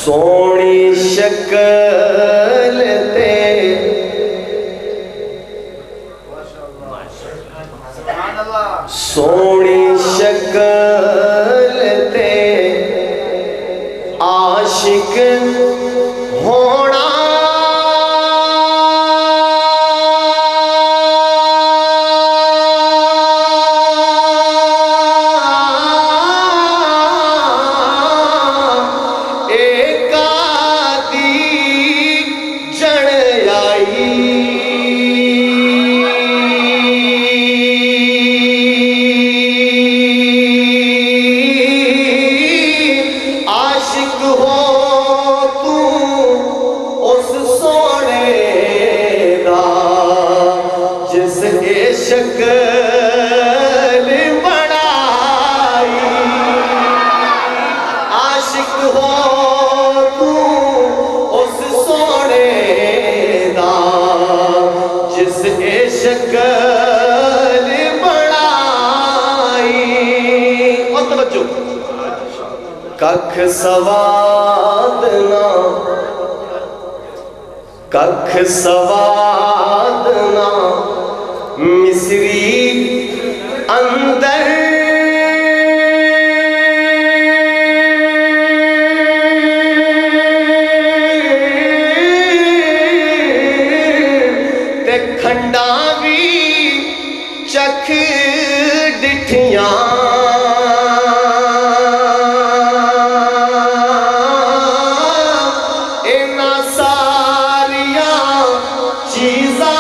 सोनी शक्ल ते सोनी शक्ल ते आशिक होना शक्ल बनाई आशिक हो तू उस सोने दा जिस शक्ल बनाई। और तवज्जो कख सवाद ना कख सवाद ना मिस्री अंदर ते खंडा भी चख डिठियां इना सारिया चीज़ां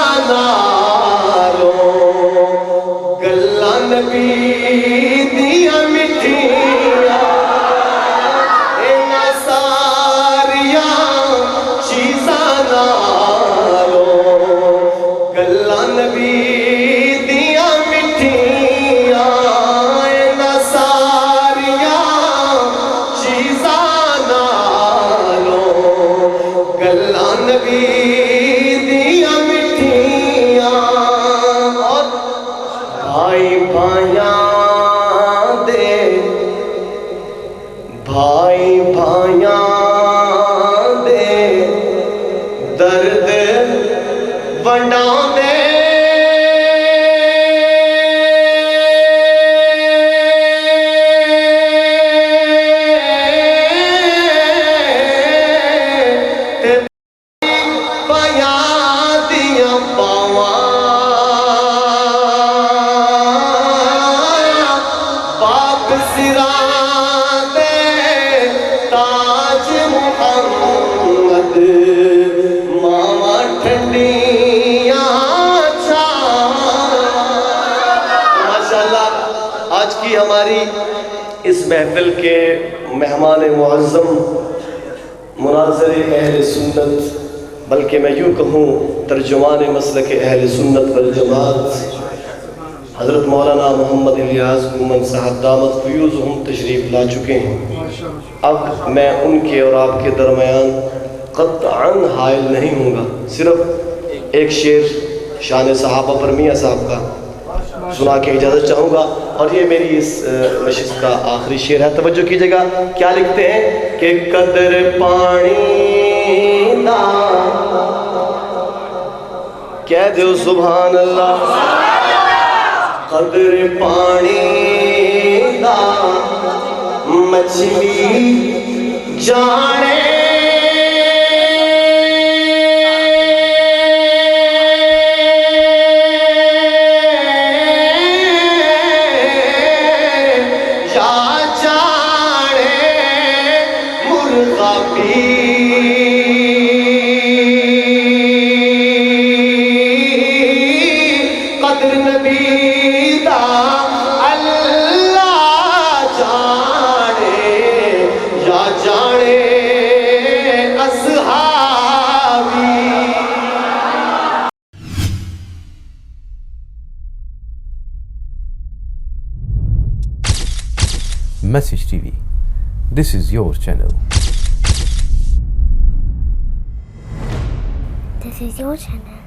नबी दिया मिठिया इना सारिया चीज़ां नालो गल्लां नबी दिया मिठिया इना सारिया चीज़ां नालो गल्लां नबी दिया मिठिया। भाई भाइयां दे दर्द वंडांदे ते भाइयां दियां बावां बाप सिरा ताज मुहम्मद मामा ठंडिया माशाल्लाह। आज की हमारी इस महफिल के मेहमान मुअज़्ज़म मुनाज़िर अहले सुन्नत बल्कि मैं यूँ कहूँ तर्जुमान मसलक अहले सुन्नत वल जमात हज़रत मौलाना मोहम्मद इलियास गुमन साहब दामत फ़यूज़हुम तशरीफ़ ला चुके हैं। अब मैं उनके और आपके दरमियान क़त्अन हाइल नहीं हूँगा, सिर्फ एक शेर शान सहाबा पर मियाँ साहब का सुना के इजाज़त चाहूँगा और ये मेरी इस नशिस्त का आखिरी शेर है। तवज्जो कीजिएगा क्या लिखते हैं कि कदर पानी दा कह दो सुभान अल्लाह कदर पानी दा मछली जाने या जाने मुर्गा भी कदर नबी दा Message TV. This is your channel. This is your channel.